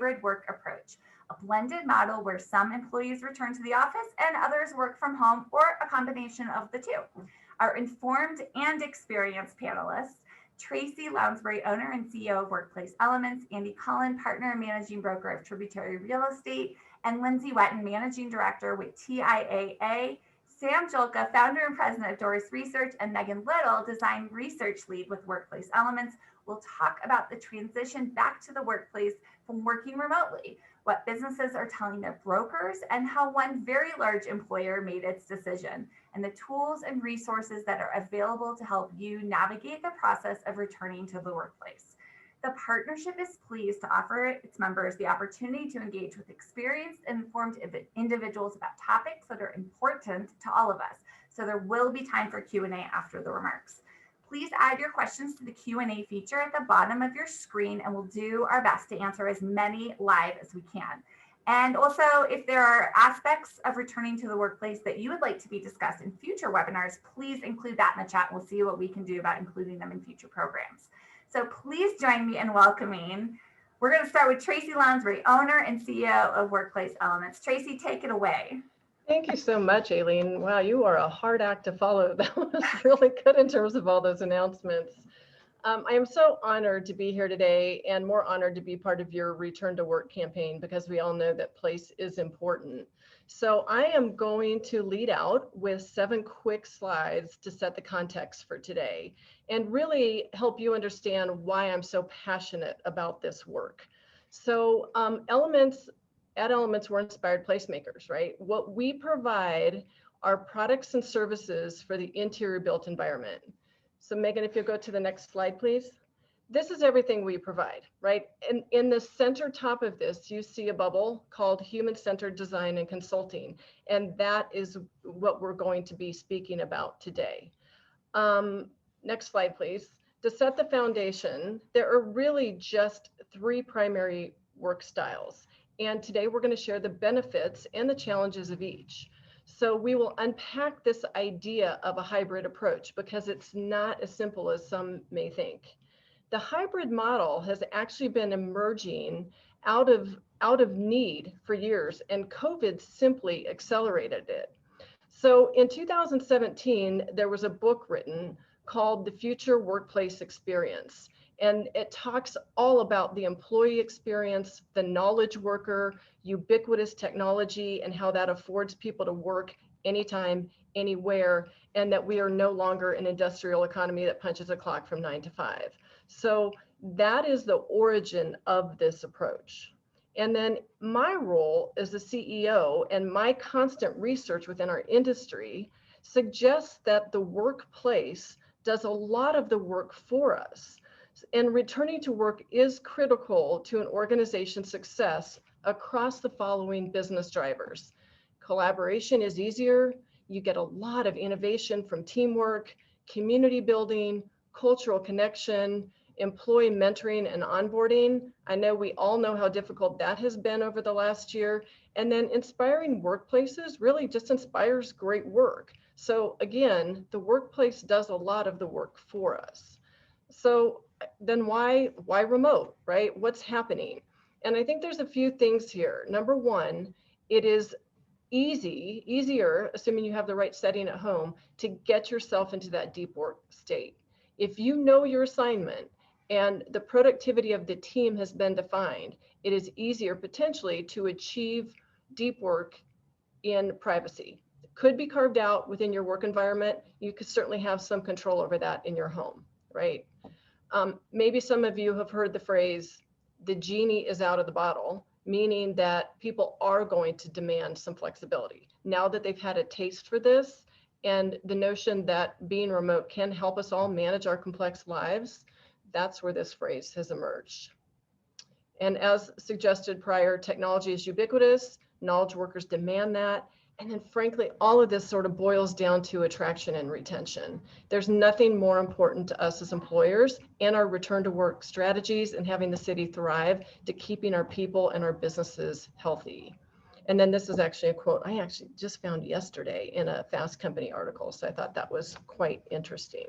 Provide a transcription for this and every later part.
hybrid work approach, a blended model where some employees return to the office and others work from home, or a combination of the two. Our informed and experienced panelists, Traci Lounsbury, owner and CEO of Workplace Elements, Andy Cullen, partner and managing broker of Tributary Real Estate, and Lindsay Whetton, managing director with TIAA, Sam Julka, founder and president of DORIS Research, and Megan Little, design research lead with Workplace Elements, will talk about the transition back to the workplace from working remotely, what businesses are telling their brokers, and how one very large employer made its decision, and the tools and resources that are available to help you navigate the process of returning to the workplace. The partnership is pleased to offer its members the opportunity to engage with experienced and informed individuals about topics that are important to all of us. So there will be time for Q&A after the remarks. Please add your questions to the Q&A feature at the bottom of your screen, and we'll do our best to answer as many live as we can. And also, if there are aspects of returning to the workplace that you would like to be discussed in future webinars, please include that in the chat. We'll see what we can do about including them in future programs. So please join me in welcoming. We're going to start with Traci Lounsbury, owner and CEO of Workplace Elements. Traci, take it away. Thank you so much, Aileen. Wow, you are a hard act to follow. That was really good in terms of all those announcements. I am so honored to be here today, and more honored to be part of your Return to Work campaign, because we all know that place is important. So I am going to lead out with 7 quick slides to set the context for today and really help you understand why I'm so passionate about this work. So at Elements, we're inspired placemakers, right? What we provide are products and services for the interior built environment. So Megan, if you'll go to the next slide, please. This is everything we provide, right? And in the center top of this, you see a bubble called Human-Centered Design and Consulting. And that is what we're going to be speaking about today. Next slide, please. To set the foundation, there are really just 3 primary work styles. And today we're going to share the benefits and the challenges of each. So we will unpack this idea of a hybrid approach, because it's not as simple as some may think. The hybrid model has actually been emerging out of need for years, and COVID simply accelerated it. So in 2017, there was a book written called The Future Workplace Experience. And it talks all about the employee experience, the knowledge worker, ubiquitous technology, and how that affords people to work anytime, anywhere, and that we are no longer an industrial economy that punches a clock from 9 to 5. So that is the origin of this approach. And then my role as the CEO and my constant research within our industry suggests that the workplace does a lot of the work for us. And returning to work is critical to an organization's success across the following business drivers. Collaboration is easier. You get a lot of innovation from teamwork, community building, cultural connection, employee mentoring and onboarding. I know we all know how difficult that has been over the last year. And then inspiring workplaces really just inspires great work. So again, the workplace does a lot of the work for us. So then why remote, right? What's happening? And I think there's a few things here. Number one, it is easier, assuming you have the right setting at home, to get yourself into that deep work state. If you know your assignment and the productivity of the team has been defined, it is easier potentially to achieve deep work in privacy. It could be carved out within your work environment. You could certainly have some control over that in your home, right? Maybe some of you have heard the phrase, the genie is out of the bottle, meaning that people are going to demand some flexibility. Now that they've had a taste for this, and the notion that being remote can help us all manage our complex lives, that's where this phrase has emerged. And as suggested prior, technology is ubiquitous, knowledge workers demand that. And then frankly, all of this sort of boils down to attraction and retention. There's nothing more important to us as employers and our return to work strategies and having the city thrive to keeping our people and our businesses healthy. And then this is actually a quote I actually just found yesterday in a Fast Company article. So I thought that was quite interesting.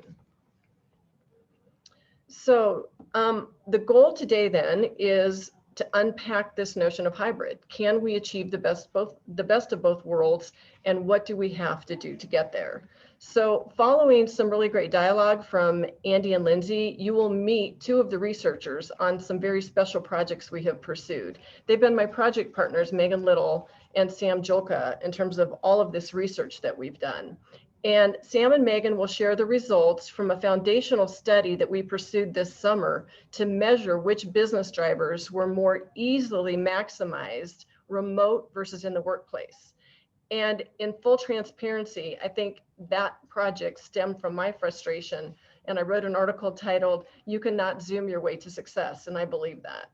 So the goal today then is to unpack this notion of hybrid. Can we achieve the best of both worlds, and what do we have to do to get there? So following some really great dialogue from Andy and Lindsay, you will meet two of the researchers on some very special projects we have pursued. They've been my project partners, Megan Little and Sam Julka, in terms of all of this research that we've done. And Sam and Megan will share the results from a foundational study that we pursued this summer to measure which business drivers were more easily maximized remote versus in the workplace. And in full transparency, I think that project stemmed from my frustration. And I wrote an article titled, "You Cannot Zoom Your Way to Success," and I believe that.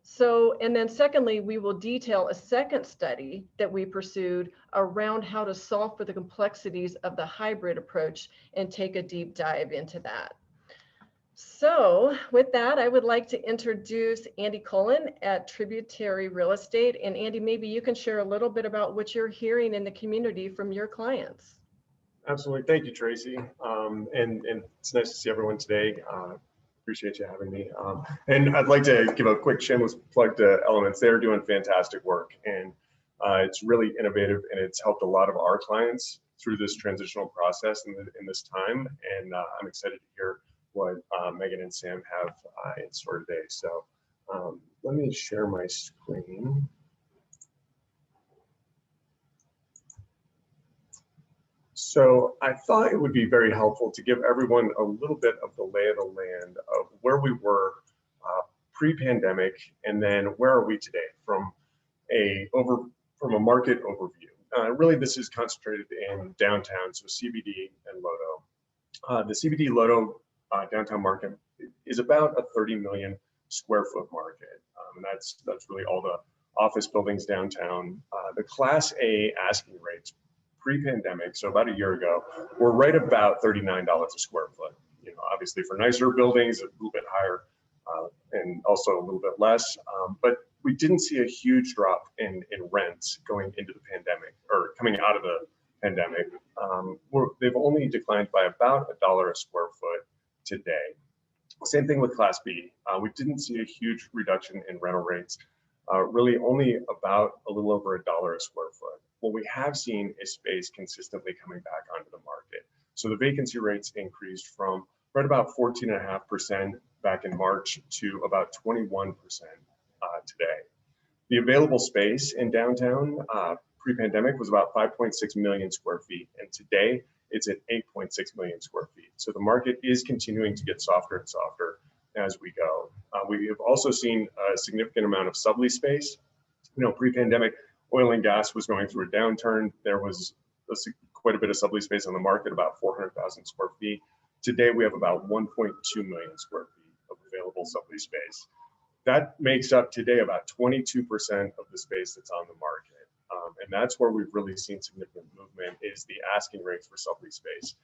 So, and then secondly, we will detail a second study that we pursued around how to solve for the complexities of the hybrid approach and take a deep dive into that. So with that, I would like to introduce Andy Cullen at Tributary Real Estate. And Andy, maybe you can share a little bit about what you're hearing in the community from your clients. Absolutely. Thank you, Tracy. And it's nice to see everyone today. Appreciate you having me. And I'd like to give a quick shameless plug to Elements. They're doing fantastic work, and it's really innovative, and it's helped a lot of our clients through this transitional process in this time. And I'm excited to hear what Megan and Sam have in store today. So let me share my screen. So I thought it would be very helpful to give everyone a little bit of the lay of the land of where we were pre-pandemic, and then where are we today from a market overview. Really, this is concentrated in downtown, so CBD and Lodo. The CBD Lodo downtown market is about a 30 million square foot market, and that's really all the office buildings downtown. The Class A asking rates pre-pandemic, so about a year ago, we're right about $39 a square foot. You know, obviously for nicer buildings, a little bit higher, and also a little bit less. But we didn't see a huge drop in rents going into the pandemic or coming out of the pandemic. They've only declined by about $1 a square foot today. Same thing with Class B. We didn't see a huge reduction in rental rates, really only about a little over $1 a square foot. What we have seen is space consistently coming back onto the market. So the vacancy rates increased from right about 14.5% back in March to about 21% today. The available space in downtown pre-pandemic was about 5.6 million square feet, and today it's at 8.6 million square feet. So the market is continuing to get softer and softer as we go. We have also seen a significant amount of sublease space. You know, pre-pandemic, oil and gas was going through a downturn. There was quite a bit of sublease space on the market, about 400,000 square feet. Today, we have about 1.2 million square feet of available sublease space. That makes up today about 22% of the space that's on the market. And that's where we've really seen significant movement, is the asking rates for sublease space.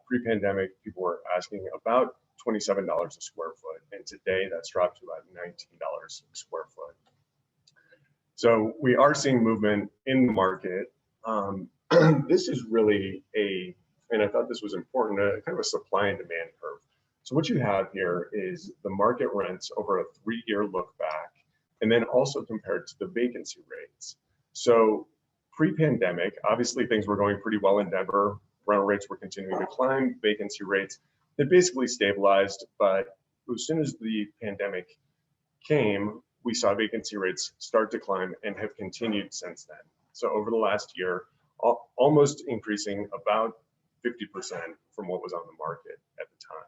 Pre-pandemic, people were asking about $27 a square foot, and today that's dropped to about $19 a square foot. So we are seeing movement in the market. This is really and I thought this was important, kind of a supply and demand curve. So what you have here is the market rents over a 3-year look back, and then also compared to the vacancy rates. So pre-pandemic, obviously things were going pretty well in Denver. Rental rates were continuing to climb, vacancy rates, they basically stabilized, but as soon as the pandemic came, we saw vacancy rates start to climb and have continued since then. So over the last year, almost increasing about 50% from what was on the market at the time.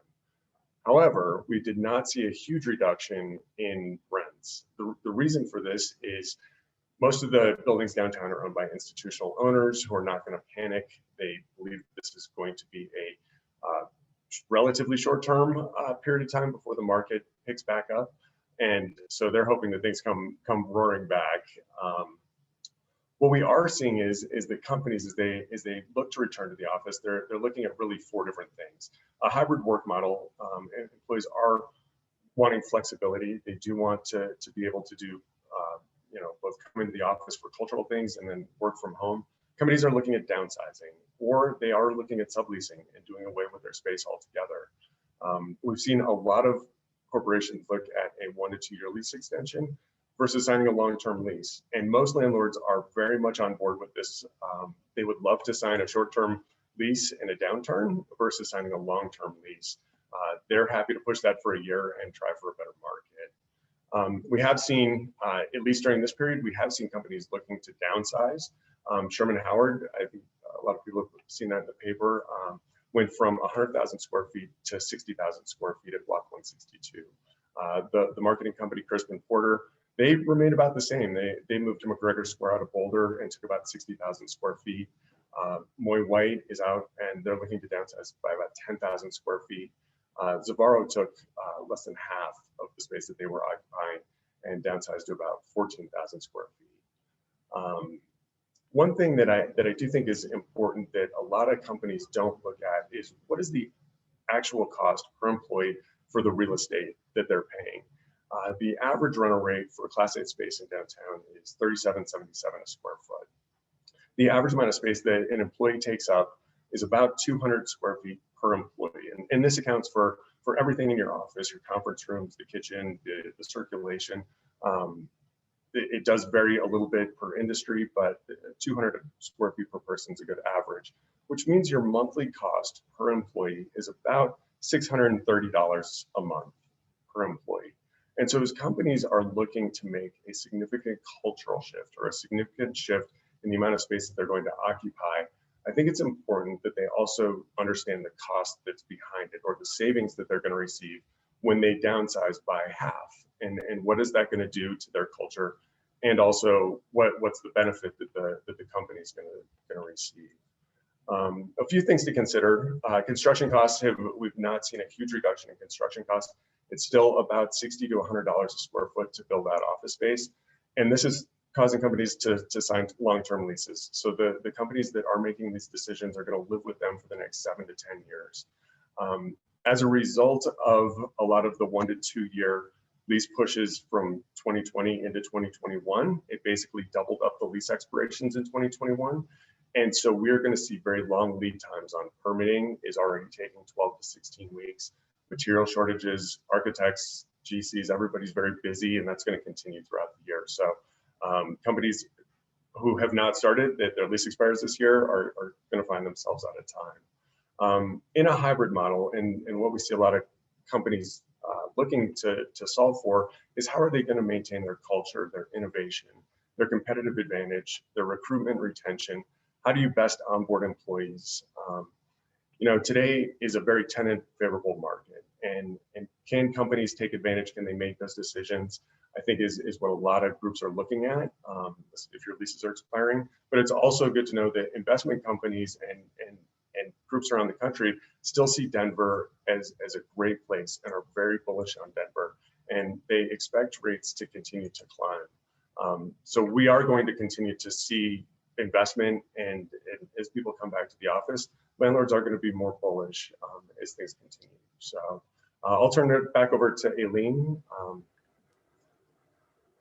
However, we did not see a huge reduction in rents. The reason for this is most of the buildings downtown are owned by institutional owners who are not going to panic. They believe this is going to be a relatively short-term period of time before the market picks back up. And so they're hoping that things come roaring back. What we are seeing is that companies, as they look to return to the office, they're looking at really 4 different things. A hybrid work model. Employees are wanting flexibility. They do want to be able to do, both come into the office for cultural things and then work from home. Companies are looking at downsizing, or they are looking at subleasing and doing away with their space altogether. We've seen a lot of corporations look at a 1 to 2 year lease extension versus signing a long-term lease. And most landlords are very much on board with this. They would love to sign a short-term lease in a downturn versus signing a long-term lease. They're happy to push that for a year and try for a better market. We have seen, at least during this period, we have seen companies looking to downsize. Sherman Howard, I think a lot of people have seen that in the paper, went from 100,000 square feet to 60,000 square feet at Block 162. The marketing company, Crispin Porter, they remained about the same. They moved to McGregor Square out of Boulder and took about 60,000 square feet. Moy White is out and they're looking to downsize by about 10,000 square feet. Zavaro took less than half of the space that they were occupying and downsized to about 14,000 square feet. One thing that I do think is important that a lot of companies don't look at is what is the actual cost per employee for the real estate that they're paying. The average rental rate for Class A space in downtown is $37.77 a square foot. The average amount of space that an employee takes up is about 200 square feet per employee. And this accounts for everything in your office, your conference rooms, the kitchen, the circulation. It does vary a little bit per industry, but 200 square feet per person is a good average, which means your monthly cost per employee is about $630 a month per employee. And so as companies are looking to make a significant cultural shift or a significant shift in the amount of space that they're going to occupy, I think it's important that they also understand the cost that's behind it or the savings that they're going to receive when they downsize by half. And what is that going to do to their culture? And also what's the benefit that the company is going to receive? A few things to consider. Construction costs we've not seen a huge reduction in construction costs. It's still about $60 to $100 a square foot to build out office space. And this is causing companies to sign long-term leases. So the companies that are making these decisions are going to live with them for the next 7 to 10 years. As a result of a lot of the 1 to 2 year lease pushes from 2020 into 2021, it basically doubled up the lease expirations in 2021. And so we're going to see very long lead times on permitting is already taking 12 to 16 weeks. Material shortages, architects, GCs, everybody's very busy, and that's going to continue throughout the year. So companies who have not started, that their lease expires this year, are going to find themselves out of time. In a hybrid model, and what we see a lot of companies looking to solve for is how are they going to maintain their culture, their innovation, their competitive advantage, their recruitment, retention. How do you best onboard employees? Today is a very tenant favorable market, and can companies take advantage? Can they make those decisions? I think is what a lot of groups are looking at if your leases are expiring. But it's also good to know that investment companies and groups around the country still see Denver as a great place and are very bullish on Denver, and they expect rates to continue to climb. So we are going to continue to see investment, and as people come back to the office, landlords are going to be more bullish as things continue. So I'll turn it back over to Aileen.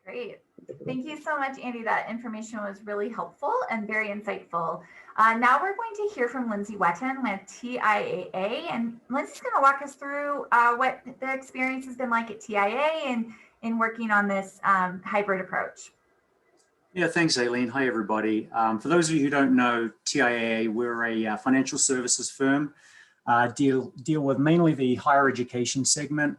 Great. Thank you so much, Andy. That information was really helpful and very insightful. Now we're going to hear from Lindsay Whetton with TIAA, and Lindsay's going to walk us through what the experience has been like at TIAA and in working on this hybrid approach. Yeah, thanks, Aileen. Hi, everybody. For those of you who don't know, TIAA, we're a financial services firm, deal with mainly the higher education segment.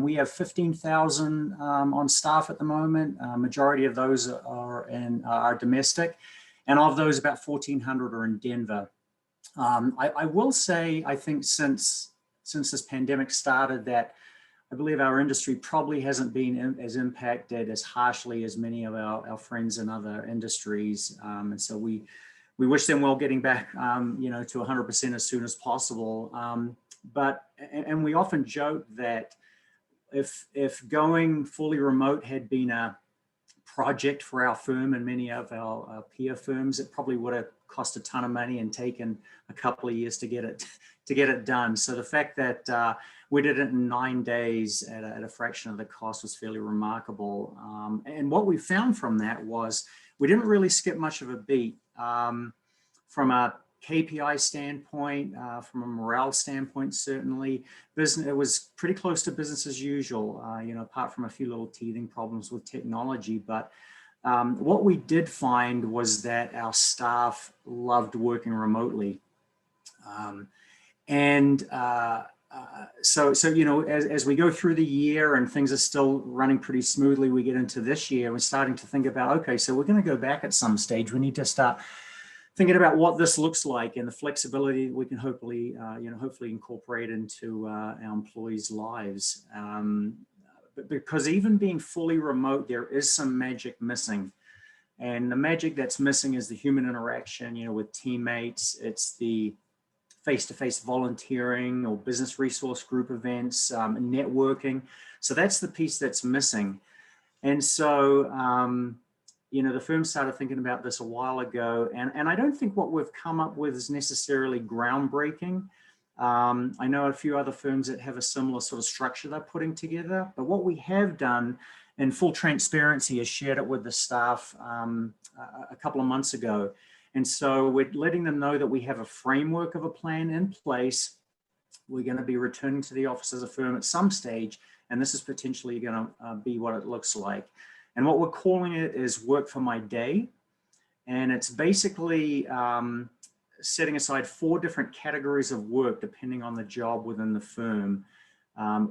We have 15,000 on staff at the moment. Majority of those are domestic, and of those, about 1,400 are in Denver. I will say, I think since this pandemic started, that I believe our industry probably hasn't been as impacted as harshly as many of our friends in other industries. And so we wish them well getting back, to 100% as soon as possible. And we often joke that if going fully remote had been a project for our firm and many of our peer firms, it probably would have cost a ton of money and taken a couple of years to get it done. So the fact that we did it in 9 days at a fraction of the cost was fairly remarkable. And what we found from that was we didn't really skip much of a beat. From a KPI standpoint, from a morale standpoint, certainly, it was pretty close to business as usual, you know, apart from a few little teething problems with technology. But what we did find was that our staff loved working remotely. So you know, as we go through the year and things are still running pretty smoothly, we get into this year, we're starting to think about, okay, so we're going to go back at some stage. We need to start thinking about what this looks like and the flexibility we can hopefully, you know, hopefully incorporate into our employees' lives. But because even being fully remote, there is some magic missing. And the magic that's missing is the human interaction, you know, with teammates. It's the face-to-face volunteering or business resource group events, networking. So that's the piece that's missing. And so, you know, the firm started thinking about this a while ago, and I don't think what we've come up with is necessarily groundbreaking. I know a few other firms that have a similar sort of structure they're putting together, but what we have done in full transparency is shared it with the staff a couple of months ago. And so we're letting them know that we have a framework of a plan in place. We're going to be returning to the office as a firm at some stage, and this is potentially going to be what it looks like. And what we're calling it is Work for My Day. And it's basically setting aside 4 different categories of work depending on the job within the firm,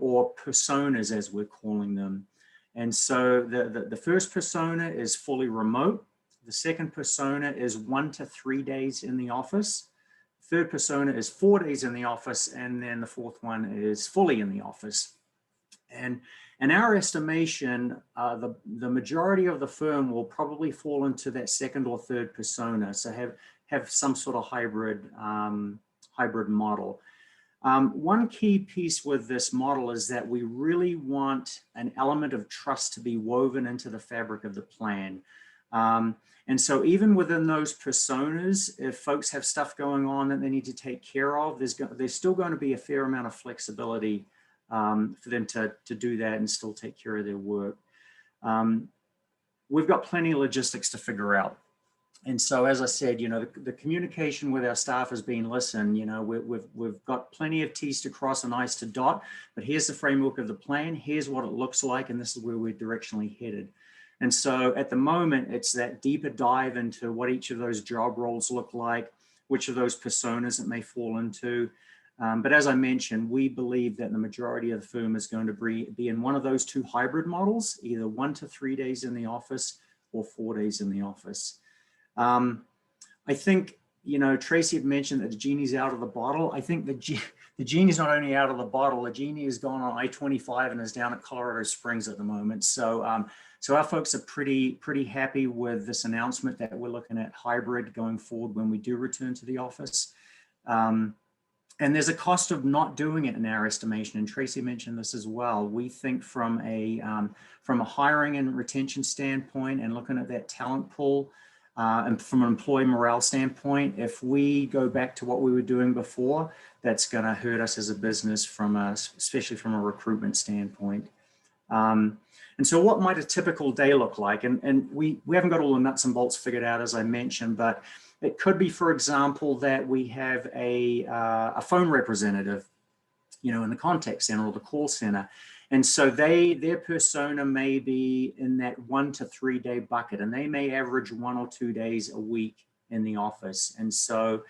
or personas as we're calling them. And so the first persona is fully remote. The second persona is 1 to 3 days in the office. Third persona is 4 days in the office. And then the fourth one is fully in the office. And in our estimation, the majority of the firm will probably fall into that second or third persona. So have some sort of hybrid model. One key piece with this model is that we really want an element of trust to be woven into the fabric of the plan. And so even within those personas, if folks have stuff going on that they need to take care of, there's still going to be a fair amount of flexibility for them to do that and still take care of their work. We've got plenty of logistics to figure out. And so, as I said, you know, the communication with our staff has been, listen, you know, we've got plenty of T's to cross and I's to dot, but here's the framework of the plan. Here's what it looks like, and this is where we're directionally headed. And so at the moment, it's that deeper dive into what each of those job roles look like, which of those personas it may fall into. But as I mentioned, we believe that the majority of the firm is going to be in one of those 2 hybrid models, either 1 to 3 days in the office or 4 days in the office. I think, you know, Traci had mentioned that the genie's out of the bottle. I think the genie's not only out of the bottle, the genie is gone on I-25 and is down at Colorado Springs at the moment. So, so our folks are pretty happy with this announcement that we're looking at hybrid going forward when we do return to the office. And there's a cost of not doing it in our estimation, and Traci mentioned this as well. We think from a hiring and retention standpoint and looking at that talent pool, and from an employee morale standpoint, if we go back to what we were doing before, that's going to hurt us as a business especially from a recruitment standpoint. And so what might a typical day look like? And we haven't got all the nuts and bolts figured out, as I mentioned, but it could be, for example, that we have a phone representative, you know, in the contact center or the call center. And so their persona may be in that 1 to 3 day bucket, and they may average 1 or 2 days a week in the office. And so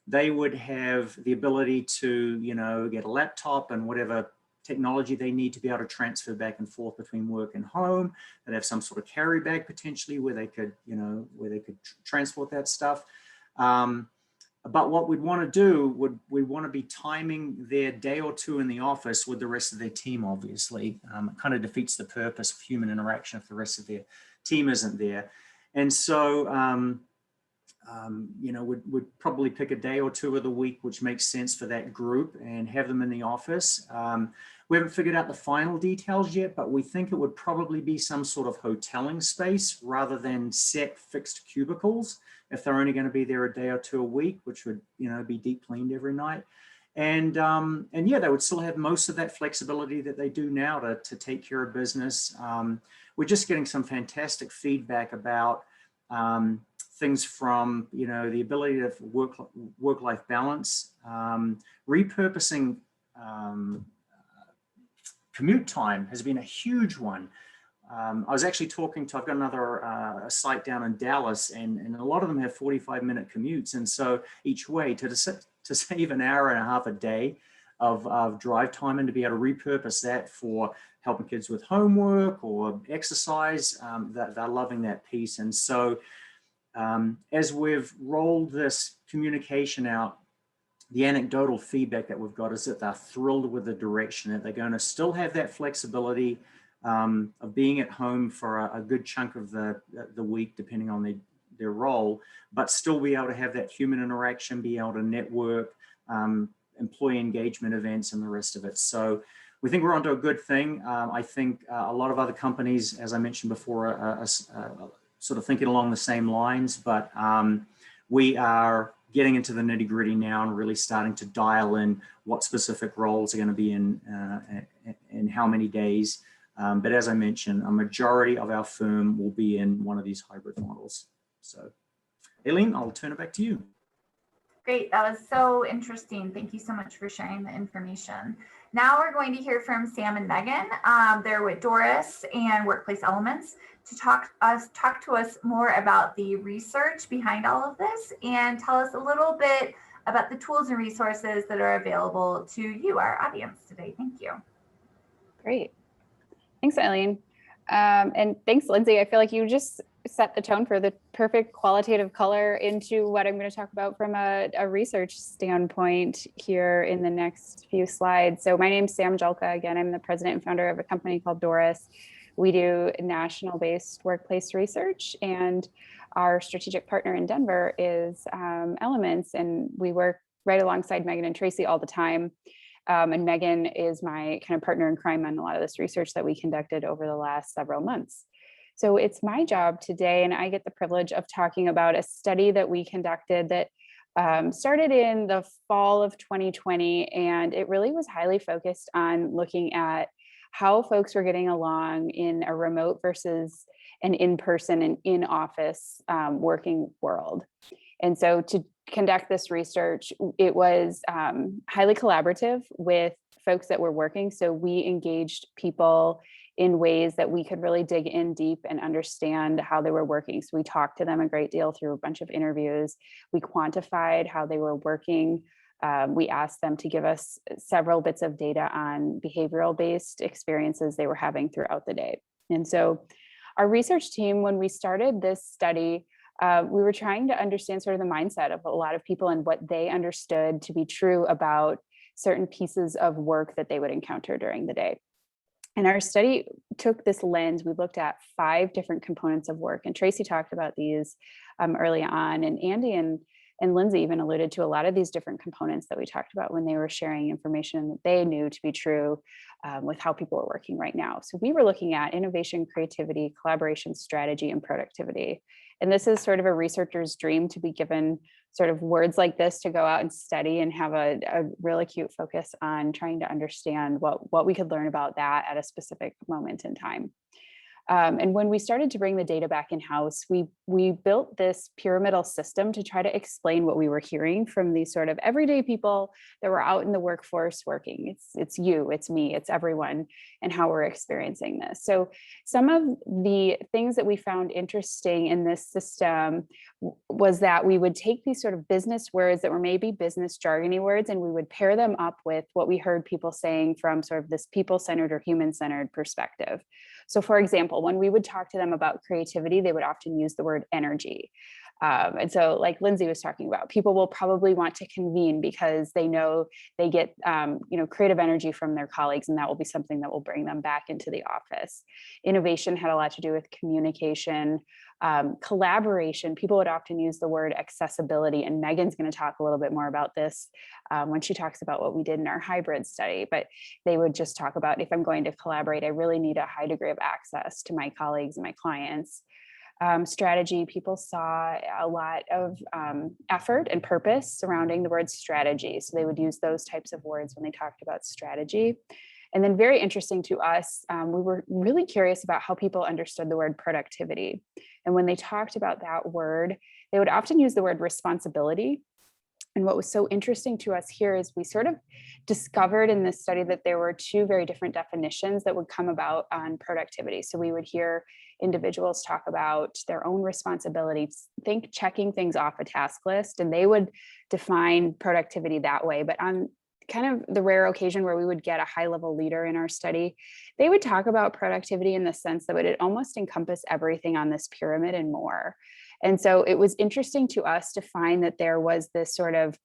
they would have the ability to, you know, get a laptop and whatever technology they need to be able to transfer back and forth between work and home. They'd have some sort of carry bag potentially where they could, you know, transport that stuff. But what we'd want to do we want to be timing their day or 2 in the office with the rest of their team, obviously. It kind of defeats the purpose of human interaction if the rest of their team isn't there. And so, you know, we'd probably pick a day or 2 of the week, which makes sense for that group, and have them in the office. We haven't figured out the final details yet, but we think it would probably be some sort of hoteling space rather than set fixed cubicles if they're only going to be there a day or 2 a week, which would, you know, be deep cleaned every night. And yeah, they would still have most of that flexibility that they do now to take care of business. We're just getting some fantastic feedback about things from, the ability to work-life balance, repurposing commute time has been a huge one. I was actually talking to, I've got another site down in Dallas, and a lot of them have 45-minute commutes. And so each way to save an hour and a half a day of drive time and to be able to repurpose that for helping kids with homework or exercise, they're loving that piece. And so as we've rolled this communication out, the anecdotal feedback that we've got is that they're thrilled with the direction, that they're going to still have that flexibility of being at home for a good chunk of the week, depending on their role, but still be able to have that human interaction, be able to network, employee engagement events, and the rest of it. So we think we're onto a good thing. I think a lot of other companies, as I mentioned before, are sort of thinking along the same lines, but we are getting into the nitty gritty now and really starting to dial in what specific roles are going to be in how many days. But as I mentioned, a majority of our firm will be in one of these hybrid models. So, Aileen, I'll turn it back to you. Great, that was so interesting. Thank you so much for sharing the information. Now we're going to hear from Sam and Megan. They're with DORIS and Workplace Elements to talk to us more about the research behind all of this and tell us a little bit about the tools and resources that are available to you, our audience today. Thank you. Great. Thanks, Eileen. And thanks, Lindsay. I feel like you just set the tone for the perfect qualitative color into what I'm going to talk about from a research standpoint here in the next few slides. So my name's Sam Julka. Again, I'm the president and founder of a company called DORIS. We do national-based workplace research, and our strategic partner in Denver is Elements, and we work right alongside Megan and Traci all the time. And Megan is my kind of partner in crime on a lot of this research that we conducted over the last several months. So it's my job today, and I get the privilege of talking about a study that we conducted that started in the fall of 2020, and it really was highly focused on looking at how folks were getting along in a remote versus an in-person and in-office working world. And so to conduct this research, it was highly collaborative with folks that were working. So we engaged people in ways that we could really dig in deep and understand how they were working. So we talked to them a great deal through a bunch of interviews. We quantified how they were working. We asked them to give us several bits of data on behavioral-based experiences they were having throughout the day. And so our research team, when we started this study, we were trying to understand sort of the mindset of a lot of people and what they understood to be true about certain pieces of work that they would encounter during the day. And our study took this lens. We looked at 5 different components of work, and Traci talked about these early on, and Andy and Lindsay even alluded to a lot of these different components that we talked about when they were sharing information that they knew to be true with how people were working right now. So we were looking at innovation, creativity, collaboration, strategy, and productivity. And this is sort of a researcher's dream, to be given sort of words like this to go out and study and have a real acute focus on trying to understand what we could learn about that at a specific moment in time. And when we started to bring the data back in-house, we built this pyramidal system to try to explain what we were hearing from these sort of everyday people that were out in the workforce working. It's you, it's me, it's everyone, and how we're experiencing this. So some of the things that we found interesting in this system was that we would take these sort of business words that were maybe business jargony words, and we would pair them up with what we heard people saying from sort of this people-centered or human-centered perspective. So for example, when we would talk to them about creativity, they would often use the word energy. And so like Lindsay was talking about, people will probably want to convene because they know they get creative energy from their colleagues, and that will be something that will bring them back into the office. Innovation had a lot to do with communication. Collaboration, people would often use the word accessibility, and Megan's going to talk a little bit more about this when she talks about what we did in our hybrid study, but they would just talk about, if I'm going to collaborate, I really need a high degree of access to my colleagues and my clients. Strategy, people saw a lot of effort and purpose surrounding the word strategy. So they would use those types of words when they talked about strategy. And then very interesting to us, we were really curious about how people understood the word productivity. And when they talked about that word, they would often use the word responsibility. And what was so interesting to us here is we sort of discovered in this study that there were two very different definitions that would come about on productivity. So we would hear individuals talk about their own responsibilities, think checking things off a task list, and they would define productivity that way. But on kind of the rare occasion where we would get a high level leader in our study, they would talk about productivity in the sense that it almost encompass everything on this pyramid and more. And so it was interesting to us to find that there was this sort of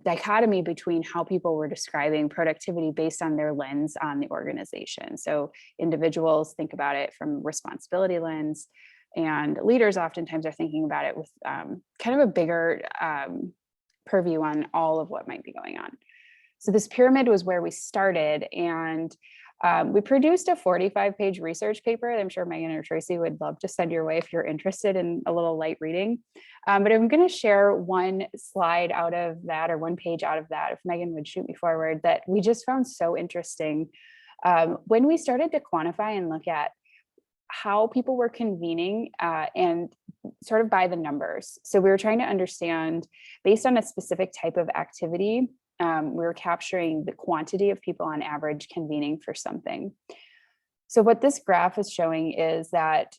dichotomy between how people were describing productivity based on their lens on the organization. So individuals think about it from responsibility lens, and leaders oftentimes are thinking about it with kind of a bigger purview on all of what might be going on. So this pyramid was where we started, and we produced a 45-page research paper that I'm sure Megan or Tracy would love to send your way if you're interested in a little light reading. But I'm going to share one slide out of that, or one page out of that, if Megan would shoot me forward, that we just found so interesting. When we started to quantify and look at how people were convening and sort of by the numbers. So we were trying to understand, based on a specific type of activity, we were capturing the quantity of people on average convening for something. So what this graph is showing is that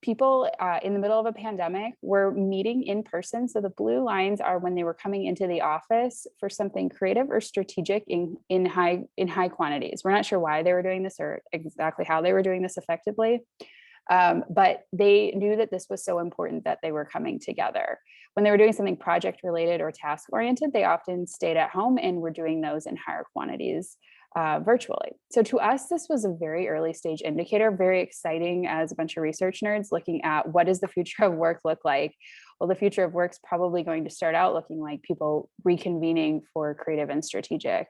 people in the middle of a pandemic were meeting in person. So the blue lines are when they were coming into the office for something creative or strategic in high quantities. We're not sure why they were doing this or exactly how they were doing this effectively. But they knew that this was so important that they were coming together. When they were doing something project related or task oriented, they often stayed at home and were doing those in higher quantities virtually. So to us, this was a very early stage indicator, very exciting as a bunch of research nerds looking at what does the future of work look like? Well, the future of work's probably going to start out looking like people reconvening for creative and strategic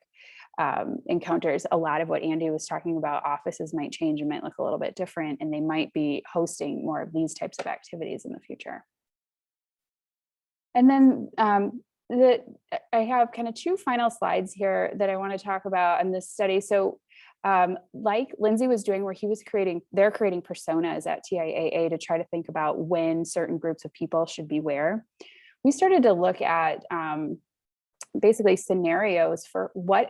encounters. A lot of what Andy was talking about, offices might change and might look a little bit different, and they might be hosting more of these types of activities in the future. And then I have kind of two final slides here that I want to talk about in this study. So like Lindsay was doing, where they're creating personas at TIAA to try to think about when certain groups of people should be where. We started to look at basically scenarios for what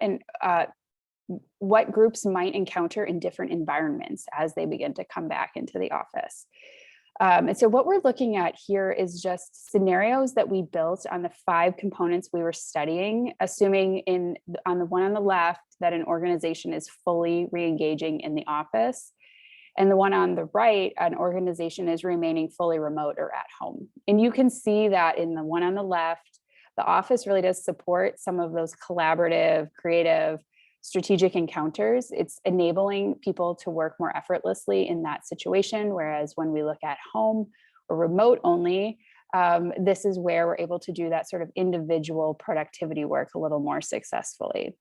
groups might encounter in different environments as they begin to come back into the office. And so what we're looking at here is just scenarios that we built on the 5 components we were studying, assuming on the one on the left that an organization is fully re-engaging in the office, and the one on the right, an organization is remaining fully remote or at home. And you can see that in the one on the left, the office really does support some of those collaborative, creative, strategic encounters. It's enabling people to work more effortlessly in that situation. Whereas when we look at home or remote only, this is where we're able to do that sort of individual productivity work a little more successfully.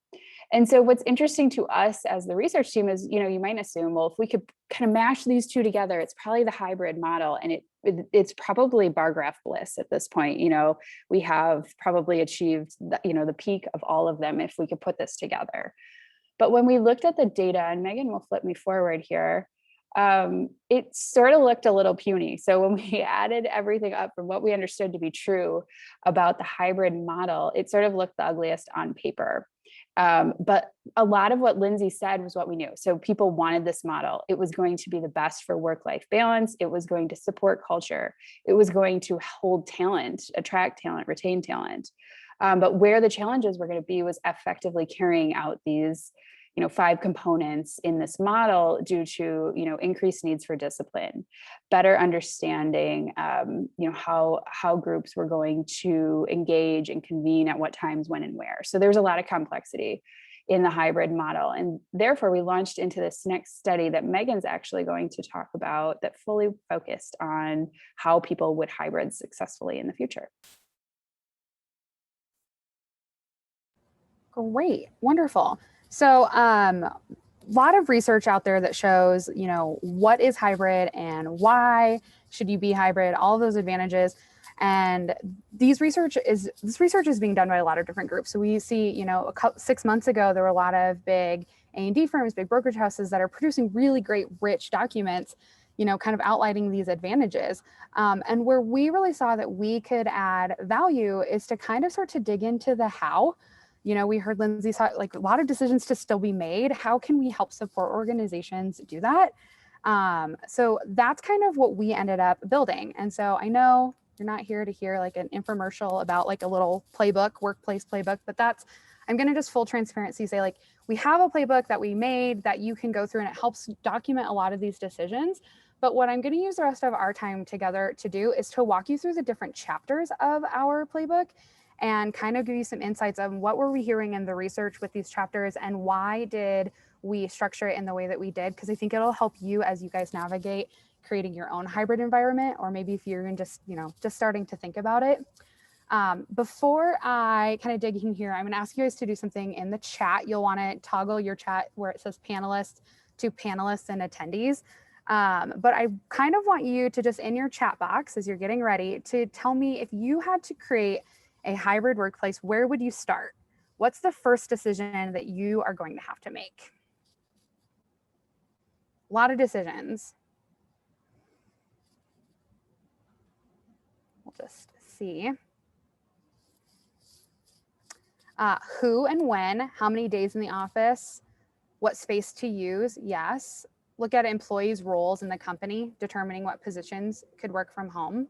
And so what's interesting to us as the research team is, you might assume, well, if we could kind of mash these two together, it's probably the hybrid model, and it's probably bar graph bliss at this point. We have probably achieved the peak of all of them if we could put this together. But when we looked at the data, and Megan will flip me forward here, it sort of looked a little puny. So when we added everything up from what we understood to be true about the hybrid model, it sort of looked the ugliest on paper. But a lot of what Lindsay said was what we knew. So people wanted this model. It was going to be the best for work-life balance. It was going to support culture. It was going to hold talent, attract talent, retain talent. But where the challenges were going to be was effectively carrying out these 5 components in this model due to, increased needs for discipline, better understanding, how groups were going to engage and convene at what times, when, and where. So there's a lot of complexity in the hybrid model. And therefore we launched into this next study that Megan's actually going to talk about, that fully focused on how people would hybrid successfully in the future. Great, wonderful. So a lot of research out there that shows, what is hybrid and why should you be hybrid, all of those advantages. And this research is being done by a lot of different groups. So we see, 6 months ago, there were a lot of big A&D firms, big brokerage houses that are producing really great, rich documents, you know, kind of outlining these advantages. And where we really saw that we could add value is to kind of start to dig into the how. You know, we heard Lindsay saw like a lot of decisions to still be made. How can we help support organizations do that? So that's kind of what we ended up building. And so I know you're not here to hear like an infomercial about like a little playbook, workplace playbook, but that's, I'm going to just full transparency say like, we have a playbook that we made that you can go through and it helps document a lot of these decisions. But what I'm going to use the rest of our time together to do is to walk you through the different chapters of our playbook and kind of give you some insights on what were we hearing in the research with these chapters and why did we structure it in the way that we did, because I think it'll help you as you guys navigate creating your own hybrid environment, or maybe if you're even just, you know, just starting to think about it. Before I kind of dig in here, I'm going to ask you guys to do something in the chat. You'll want to toggle your chat where it says panelists to panelists and attendees. But I kind of want you to just in your chat box as you're getting ready to tell me if you had to create a hybrid workplace, where would you start? What's the first decision that you are going to have to make? A lot of decisions. We'll just see. Who and when, how many days in the office, what space to use, yes. Look at employees' roles in the company, determining what positions could work from home.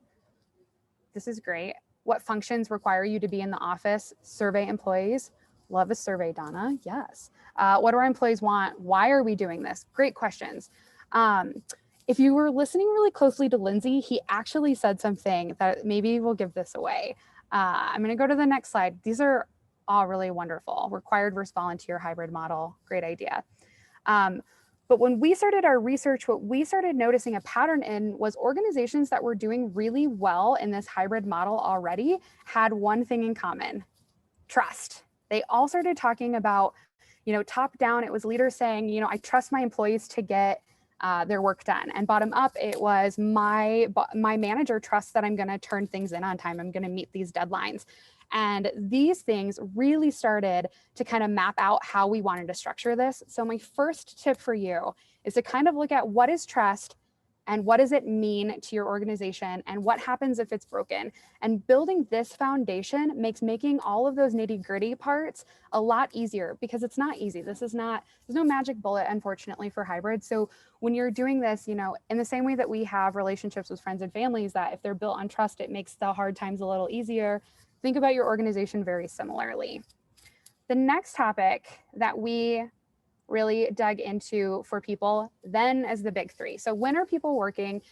This is great. What functions require you to be in the office? Survey employees. Love a survey, Donna. Yes. What do our employees want? Why are we doing this? Great questions. If you were listening really closely to Lindsay, he actually said something that maybe will give this away. I'm going to go to the next slide. These are all really wonderful. Required versus volunteer hybrid model. Great idea. But when we started our research, what we started noticing a pattern in was organizations that were doing really well in this hybrid model already had one thing in common: trust. They all started talking about, you know, top down, it was leaders saying, you know, I trust my employees to get their work done. And bottom up, it was my manager trusts that I'm going to turn things in on time. I'm going to meet these deadlines. And these things really started to kind of map out how we wanted to structure this. So my first tip for you is to kind of look at what is trust and what does it mean to your organization and what happens if it's broken. And building this foundation makes making all of those nitty-gritty parts a lot easier, because it's not easy. This is not, there's no magic bullet, unfortunately, for hybrid. So when you're doing this, you know, in the same way that we have relationships with friends and families, that if they're built on trust, it makes the hard times a little easier. Think about your organization very similarly. The next topic that we really dug into for people then is the big three. So when are people working?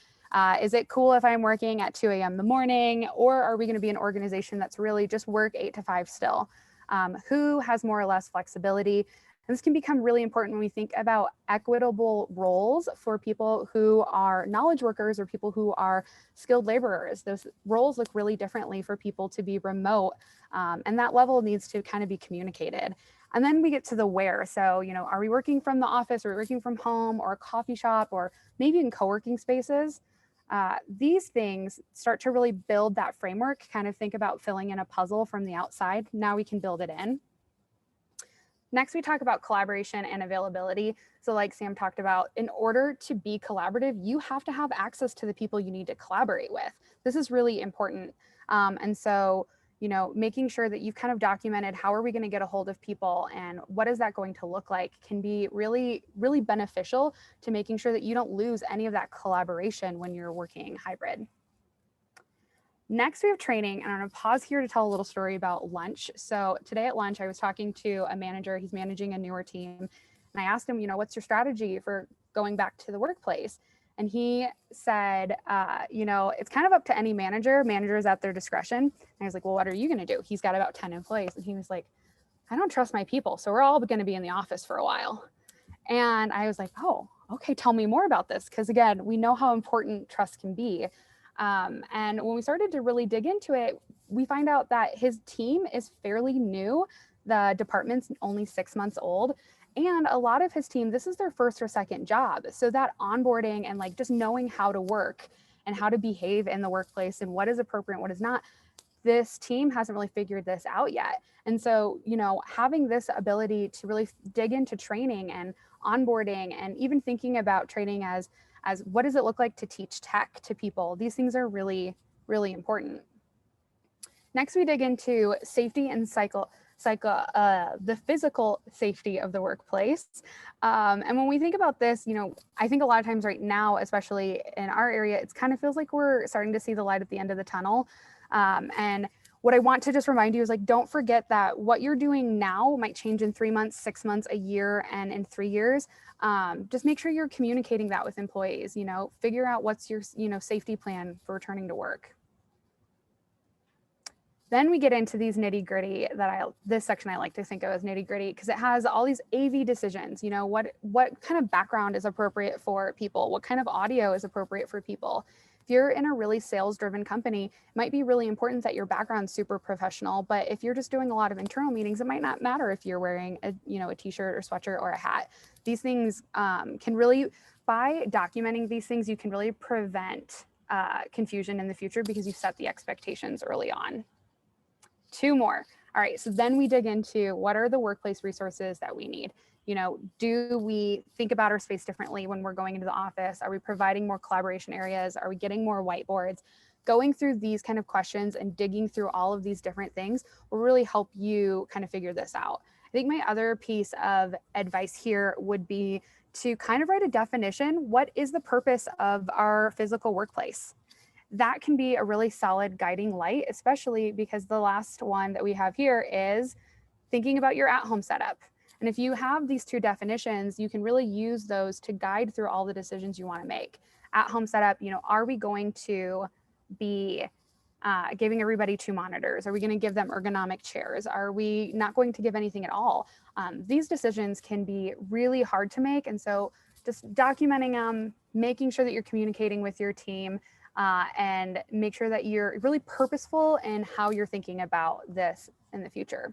Is it cool if I'm working at 2 a.m. in the morning, or are we going to be an organization that's really just work 8 to 5 still? Who has more or less flexibility? And this can become really important when we think about equitable roles for people who are knowledge workers or people who are skilled laborers. Those roles look really differently for people to be remote, and that level needs to kind of be communicated. And then we get to the where. So, you know, are we working from the office, or are we working from home, or a coffee shop, or maybe in co-working spaces? These things start to really build that framework, kind of think about filling in a puzzle from the outside. Now we can build it in. Next, we talk about collaboration and availability. So like Sam talked about, in order to be collaborative, you have to have access to the people you need to collaborate with. This is really important. And so, you know, making sure that you've kind of documented how are we going to get a hold of people and what is that going to look like can be really, really beneficial to making sure that you don't lose any of that collaboration when you're working hybrid. Next, we have training, and I'm going to pause here to tell a little story about lunch. So today at lunch, I was talking to a manager. He's managing a newer team, and I asked him, you know, what's your strategy for going back to the workplace? And he said, you know, it's kind of up to any manager. Managers at their discretion. And I was like, well, what are you going to do? He's got about 10 employees, and he was like, I don't trust my people, so we're all going to be in the office for a while. And I was like, oh, okay, tell me more about this, because again, we know how important trust can be. And when we started to really dig into it, we find out that his team is fairly new. The department's only 6 months old. And a lot of his team, this is their first or second job. So that onboarding and like just knowing how to work and how to behave in the workplace and what is appropriate, what is not, this team hasn't really figured this out yet. And so, you know, having this ability to really dig into training and onboarding, and even thinking about training as what does it look like to teach tech to people? These things are really, really important. Next, we dig into safety and the physical safety of the workplace. And when we think about this, you know, I think a lot of times right now, especially in our area, it kind of feels like we're starting to see the light at the end of the tunnel. And what I want to just remind you is, like, don't forget that what you're doing now might change in 3 months, 6 months, a year, and in 3 years. Just make sure you're communicating that with employees, you know, figure out what's your, you know, safety plan for returning to work. Then we get into these nitty gritty this section I like to think of as nitty gritty, because it has all these AV decisions. You know, what kind of background is appropriate for people? What kind of audio is appropriate for people? If you're in a really sales driven company, it might be really important that your background's super professional. But if you're just doing a lot of internal meetings, it might not matter if you're wearing a t-shirt or sweatshirt or a hat. These things can really, by documenting these things, you can really prevent confusion in the future, because you set the expectations early on. 2 more. All right, so then we dig into what are the workplace resources that we need. You know, do we think about our space differently when we're going into the office? Are we providing more collaboration areas? Are we getting more whiteboards? Going through these kind of questions and digging through all of these different things will really help you kind of figure this out. I think my other piece of advice here would be to kind of write a definition. What is the purpose of our physical workplace? That can be a really solid guiding light, especially because the last one that we have here is thinking about your at-home setup. And if you have these 2 definitions, you can really use those to guide through all the decisions you want to make. At-home setup, you know, are we going to be giving everybody 2 monitors? Are we going to give them ergonomic chairs? Are we not going to give anything at all? These decisions can be really hard to make. And so just documenting them, making sure that you're communicating with your team, and make sure that you're really purposeful in how you're thinking about this in the future.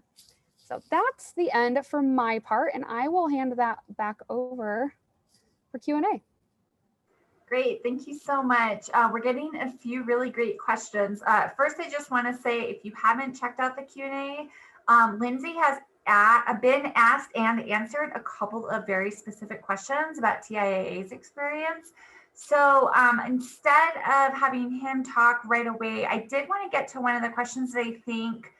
So that's the end for my part, and I will hand that back over for Q&A. Great, thank you so much. We're getting a few really great questions. First, I just want to say, if you haven't checked out the Q&A, Lindsay has been asked and answered a couple of very specific questions about TIAA's experience. So instead of having him talk right away, I did want to get to one of the questions that I think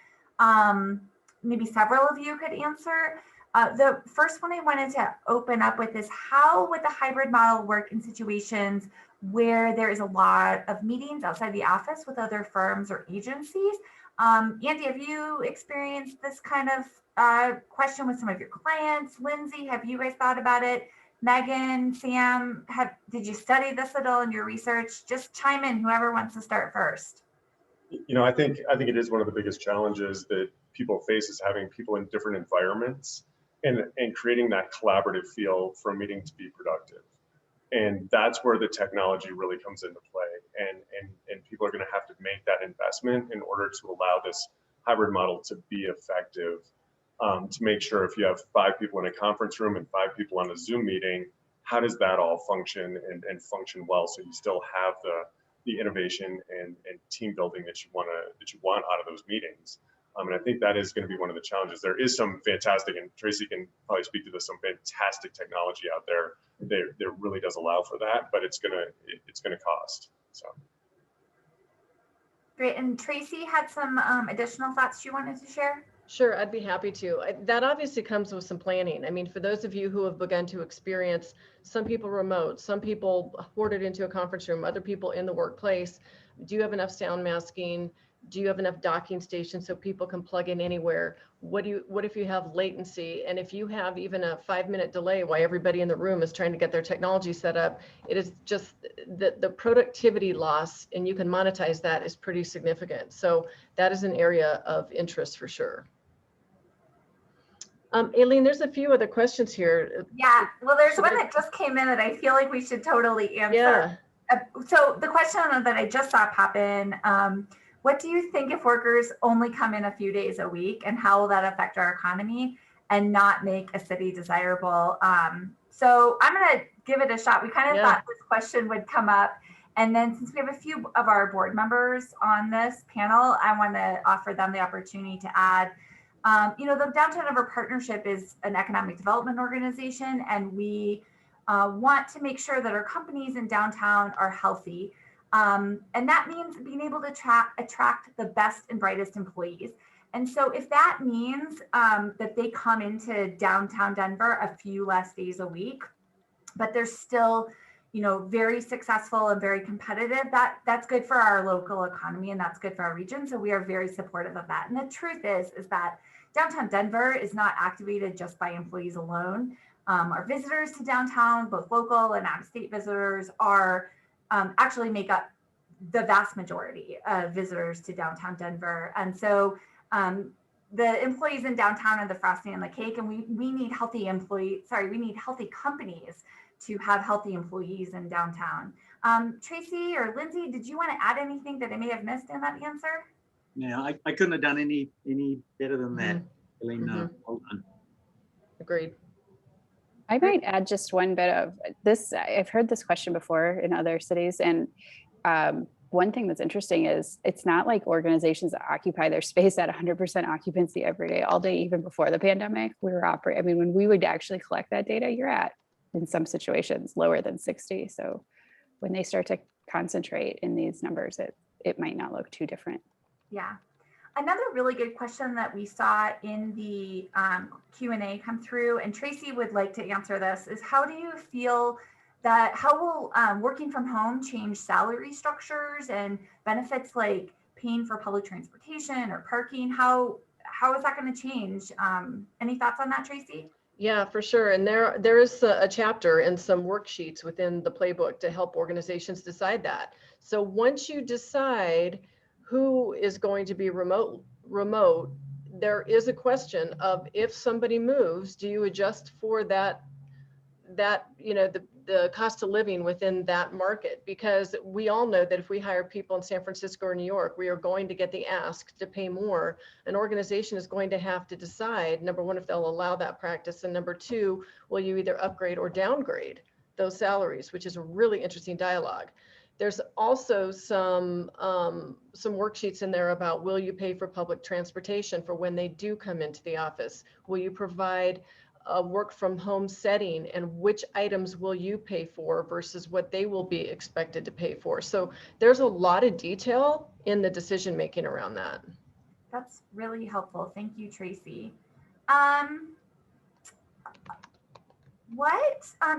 maybe several of you could answer. The first one I wanted to open up with is, how would the hybrid model work in situations where there is a lot of meetings outside the office with other firms or agencies? Andy, have you experienced this kind of question with some of your clients? Lindsay, have you guys thought about it? Megan, Sam, did you study this at all in your research? Just chime in, whoever wants to start first. You know, I think it is one of the biggest challenges that people face, is having people in different environments and creating that collaborative feel for a meeting to be productive. And that's where the technology really comes into play. And people are going to have to make that investment in order to allow this hybrid model to be effective. To make sure, if you have 5 people in a conference room and 5 people on a Zoom meeting, how does that all function and function well, so you still have the innovation and team building that you want out of those meetings. And I think that is going to be one of the challenges. There is some fantastic, and Traci can probably speak to this, some fantastic technology out there that really does allow for that, but it's gonna cost. So. Great, and Traci had some additional thoughts she wanted to share. Sure, I'd be happy to. That obviously comes with some planning. I mean, for those of you who have begun to experience some people remote, some people hoarded into a conference room, other people in the workplace, do you have enough sound masking? Do you have enough docking stations so people can plug in anywhere? What if you have latency? And if you have even a 5-minute delay while everybody in the room is trying to get their technology set up, it is just the productivity loss, and you can monetize that, is pretty significant. So that is an area of interest for sure. Aileen, there's a few other questions here. Yeah, well, there's one that just came in that I feel like we should totally answer. Yeah. So the question that I just saw pop in, what do you think if workers only come in a few days a week, and how will that affect our economy and not make a city desirable? So I'm going to give it a shot. We kind of thought this question would come up. And then since we have a few of our board members on this panel, I want to offer them the opportunity to add. The Downtown Denver Partnership is an economic development organization, and we want to make sure that our companies in downtown are healthy. And that means being able to attract the best and brightest employees. And so if that means that they come into downtown Denver a few less days a week, but they're still, very successful and very competitive, that's good for our local economy and that's good for our region. So we are very supportive of that. And the truth is that downtown Denver is not activated just by employees alone. Our visitors to downtown, both local and out-of-state visitors, are actually make up the vast majority of visitors to downtown Denver. And so the employees in downtown are the frosting on the cake, and we need healthy companies to have healthy employees in downtown. Traci or Lindsay, did you want to add anything that I may have missed in that answer? Yeah, I couldn't have done any better than that. Elaine, well done. Agreed. I might add just one bit of this. I've heard this question before in other cities. And one thing that's interesting is it's not like organizations that occupy their space at 100% occupancy every day, all day, even before the pandemic. We were operating. I mean, when we would actually collect that data, you're at, in some situations, lower than 60. So when they start to concentrate in these numbers, it might not look too different. Yeah. Another really good question that we saw in the Q&A come through, and Traci would like to answer this, is how do you feel that, how will working from home change salary structures and benefits like paying for public transportation or parking? How is that going to change? Any thoughts on that, Traci? Yeah, for sure. And there is a chapter and some worksheets within the playbook to help organizations decide that. So once you decide who is going to be remote, there is a question of, if somebody moves, do you adjust for that the cost of living within that market? Because we all know that if we hire people in San Francisco or New York, we are going to get the ask to pay more. An organization is going to have to decide, number one, if they'll allow that practice, and number two, will you either upgrade or downgrade those salaries, which is a really interesting dialogue. There's also some worksheets in there about, will you pay for public transportation for when they do come into the office? Will you provide a work from home setting, and which items will you pay for versus what they will be expected to pay for? So there's a lot of detail in the decision making around that. That's really helpful. Thank you, Traci.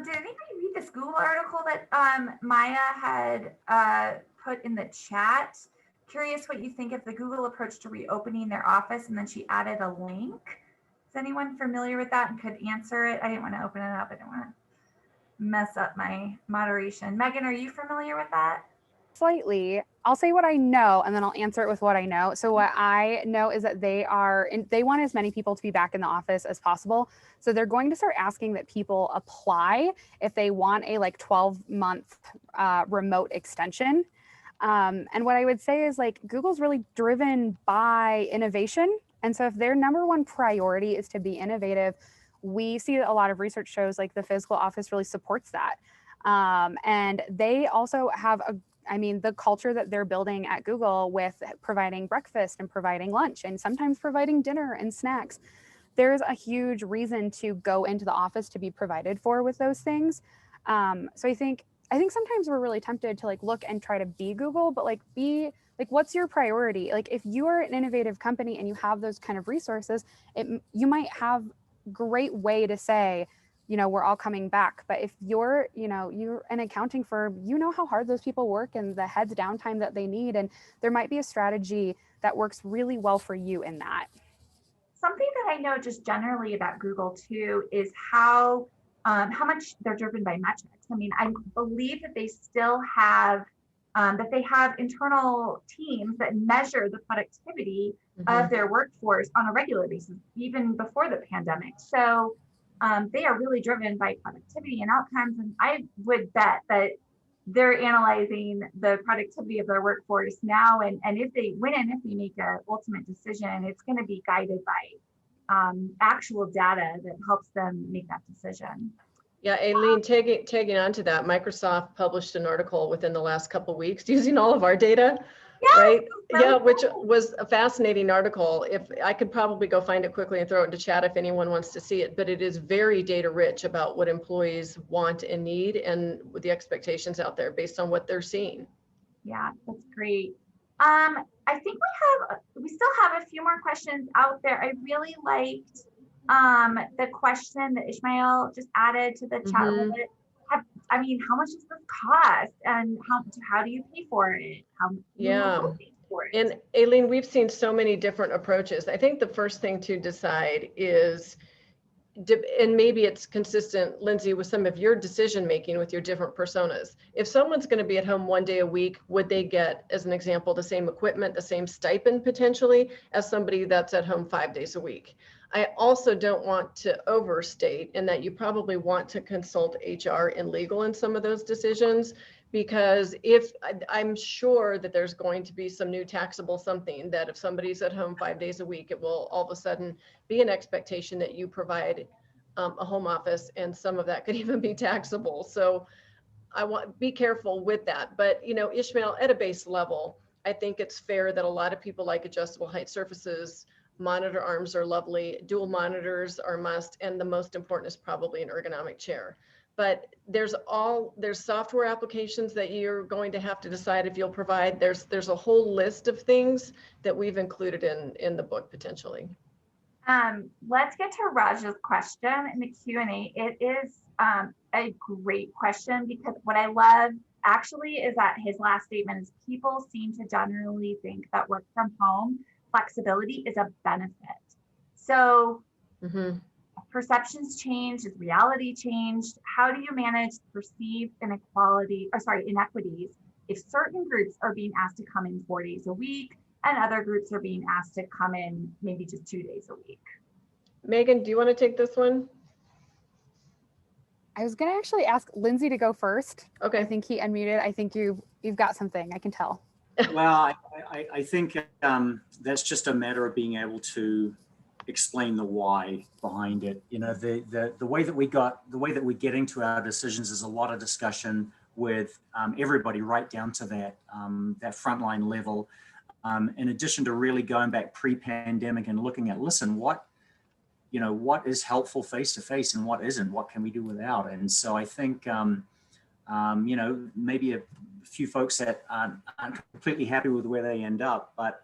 Did anybody read this Google article that Maya had put in the chat? Curious what you think of the Google approach to reopening their office, and then she added a link. Is anyone familiar with that and could answer it? I didn't want to open it up. I didn't want to mess up my moderation. Megan, are you familiar with that? Slightly. I'll say what I know, and then I'll answer it with what I know. So what I know is that they want as many people to be back in the office as possible. So they're going to start asking that people apply if they want a 12-month remote extension. And what I would say is Google's really driven by innovation. And so if their number one priority is to be innovative, we see a lot of research shows the physical office really supports that. And they also have the culture that they're building at Google with providing breakfast and providing lunch and sometimes providing dinner and snacks. There's a huge reason to go into the office to be provided for with those things. So I think sometimes we're really tempted to look and try to be Google, but what's your priority? If you are an innovative company and you have those kind of resources, you might have great way to say, we're all coming back. But if you're an accounting firm, how hard those people work and the heads downtime that they need. And there might be a strategy that works really well for you in that. Something that I know just generally about Google too is how much they're driven by metrics. I mean, I believe that they still have internal teams that measure the productivity of their workforce on a regular basis, even before the pandemic. So they are really driven by productivity and outcomes. And I would bet that they're analyzing the productivity of their workforce now. And if they make an ultimate decision, it's going to be guided by actual data that helps them make that decision. Yeah, Aileen, tagging on to that, Microsoft published an article within the last couple of weeks using all of our data, Yes, right? really Yeah, which cool. was a fascinating article. If I could probably go find it quickly and throw it into chat if anyone wants to see it, but it is very data rich about what employees want and need and with the expectations out there based on what they're seeing. Yeah, that's great. I think we still have a few more questions out there. I really liked the question that Ishmael just added to the chat a little bit. I mean, how much does this cost, and how do you pay for it? Who pays for it? And Aileen, we've seen so many different approaches. I think the first thing to decide is, and maybe it's consistent, Lindsay, with some of your decision making with your different personas. If someone's going to be at home 1 day a week, would they get, as an example, the same equipment, the same stipend potentially as somebody that's at home 5 days a week? I also don't want to overstate in that you probably want to consult HR and legal in some of those decisions, because if I'm sure that there's going to be some new taxable something that if somebody's at home 5 days a week, it will all of a sudden be an expectation that you provide a home office, and some of that could even be taxable. So I want be careful with that. But you know, Ishmael, at a base level, I think it's fair that a lot of people like adjustable height surfaces. Monitor arms are lovely. Dual monitors are a must, and the most important is probably an ergonomic chair. But there's software applications that you're going to have to decide if you'll provide. There's a whole list of things that we've included in the book potentially. Let's get to Raj's question in the Q&A. It is a great question, because what I love actually is that his last statement is people seem to generally think that work from home flexibility is a benefit. So perceptions changed, is reality changed? How do you manage perceived inequities if certain groups are being asked to come in 4 days a week and other groups are being asked to come in maybe just 2 days a week? Megan, do you want to take this one? I was going to actually ask Lindsay to go first. Okay. I think he unmuted. I think you've got something. I can tell. Well, I think that's just a matter of being able to explain the why behind it. You know, the way that we're getting to our decisions is a lot of discussion with everybody right down to that frontline level. In addition to really going back pre-pandemic and looking at, listen, what is helpful face to face and what isn't, what can we do without? And so I think, maybe a few folks that aren't completely happy with where they end up, but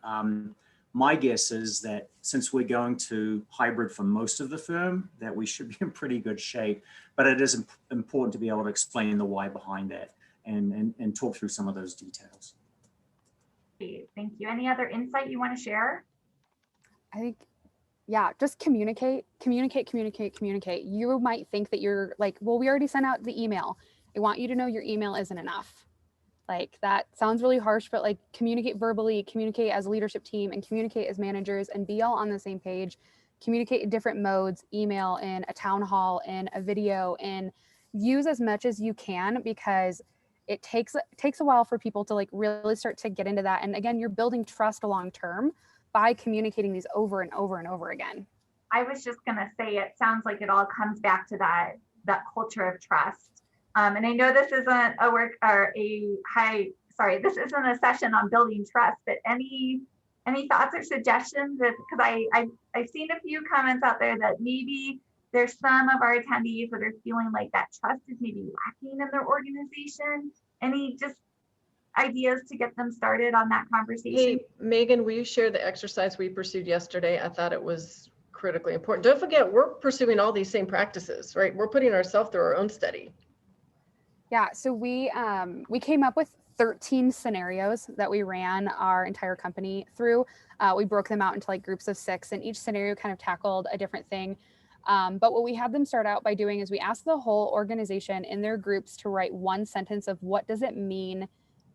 my guess is that since we're going to hybrid for most of the firm, that we should be in pretty good shape. But it is important to be able to explain the why behind that and talk through some of those details. Thank you. Any other insight you want to share? I think, yeah, just communicate. You might think that you're like, well, we already sent out the email. I want you to know your email isn't enough. Like, that sounds really harsh, but like, communicate verbally, communicate as a leadership team, and communicate as managers, and be all on the same page. Communicate in different modes, email, in a town hall, in a video, and use as much as you can, because it takes a while for people to like really start to get into that. And again, you're building trust long term by communicating these over and over and over again. I was just gonna say, it sounds like it all comes back to that culture of trust. And I know this isn't this isn't a session on building trust, but any thoughts or suggestions? Because I've seen a few comments out there that maybe there's some of our attendees that are feeling like that trust is maybe lacking in their organization. Any just ideas to get them started on that conversation? Hey, Megan, will you share the exercise we pursued yesterday? I thought it was critically important. Don't forget, we're pursuing all these same practices, right? We're putting ourselves through our own study. Yeah, so we came up with 13 scenarios that we ran our entire company through. We broke them out into like groups of 6, and each scenario kind of tackled a different thing. But what we had them start out by doing is we asked the whole organization in their groups to write one sentence of what does it mean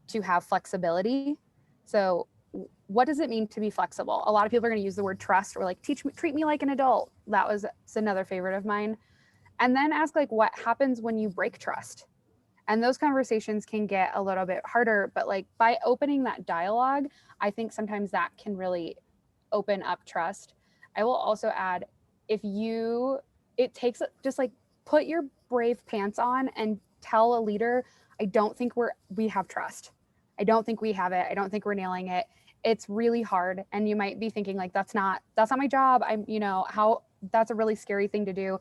to have flexibility. So what does it mean to be flexible? A lot of people are going to use the word trust, or like treat me like an adult. That's another favorite of mine. And then ask like, what happens when you break trust? And those conversations can get a little bit harder, but like by opening that dialogue, I think sometimes that can really open up trust. I will also add, it takes just like put your brave pants on and tell a leader, I don't think we have trust. I don't think we have it. I don't think we're nailing it. It's really hard. And you might be thinking like, that's not my job. That's a really scary thing to do.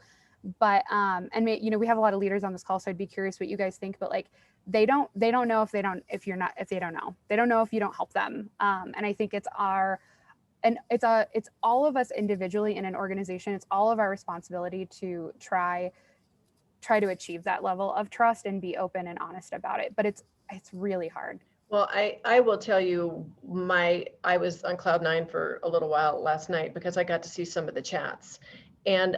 But, we have a lot of leaders on this call, so I'd be curious what you guys think, but like, they don't know if they don't know. They don't know if you don't help them. And I think it's all of us individually in an organization. It's all of our responsibility to try to achieve that level of trust and be open and honest about it. But it's really hard. Well, I will tell you, I was on cloud nine for a little while last night because I got to see some of the chats. And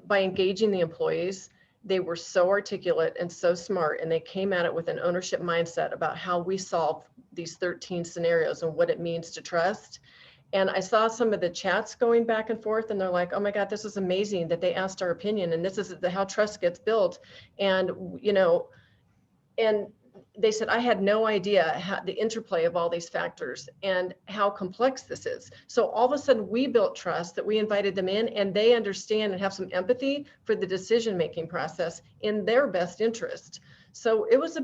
by engaging the employees, they were so articulate and so smart, and they came at it with an ownership mindset about how we solve these 13 scenarios and what it means to trust. And I saw some of the chats going back and forth, and they're like, oh my God, this is amazing that they asked our opinion, and this is how trust gets built. And, and they said, I had no idea how the interplay of all these factors and how complex this is. So all of a sudden we built trust that we invited them in, and they understand and have some empathy for the decision-making process in their best interest. So it was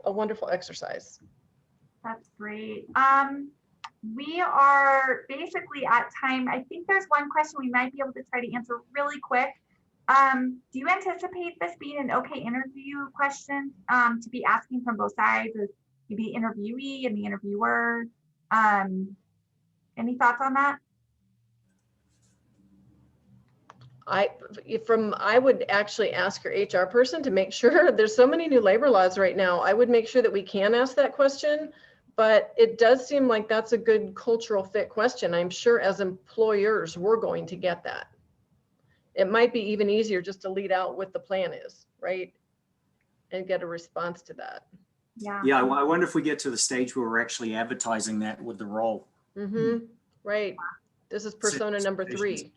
a wonderful exercise. That's great. We are basically at time. I think there's one question we might be able to try to answer really quick. Do you anticipate this being an okay interview question to be asking from both sides, as maybe the interviewee and the interviewer? Any thoughts on that? I would actually ask your HR person to make sure. There's so many new labor laws right now. I would make sure that we can ask that question, but it does seem like that's a good cultural fit question. I'm sure as employers, we're going to get that. It might be even easier just to lead out what the plan is, right? And get a response to that. Yeah. Yeah, well, I wonder if we get to the stage where we're actually advertising that with the role. Mm-hmm. Right. This is persona number 3.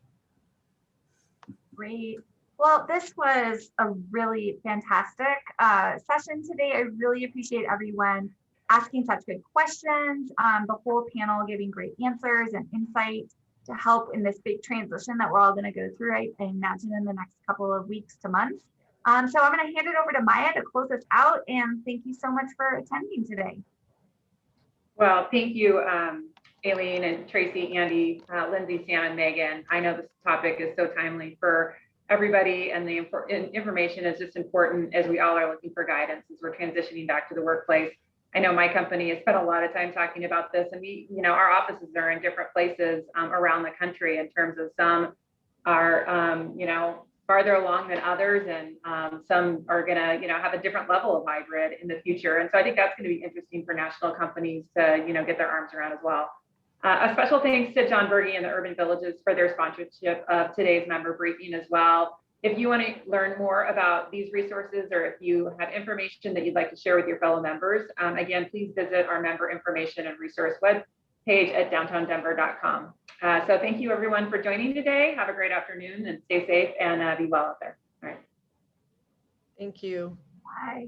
Great. Well, this was a really fantastic session today. I really appreciate everyone asking such good questions, the whole panel giving great answers and insight to help in this big transition that we're all going to go through, I imagine, in the next couple of weeks to months. So I'm going to hand it over to Maya to close us out, and thank you so much for attending today. Well, thank you, Aileen and Traci, Andy, Lindsay, Sam, and Megan. I know this topic is so timely for everybody, and the information is just important as we all are looking for guidance as we're transitioning back to the workplace. I know my company has spent a lot of time talking about this, and we, our offices are in different places around the country in terms of some are, farther along than others, and some are going to, have a different level of hybrid in the future. And so I think that's going to be interesting for national companies to, get their arms around as well. A special thanks to John Berge and the Urban Villages for their sponsorship of today's member briefing as well. If you want to learn more about these resources, or if you have information that you'd like to share with your fellow members, again, please visit our member information and resource web page at downtowndenver.com. So thank you everyone for joining today. Have a great afternoon and stay safe and be well out there. All right. Thank you. Bye.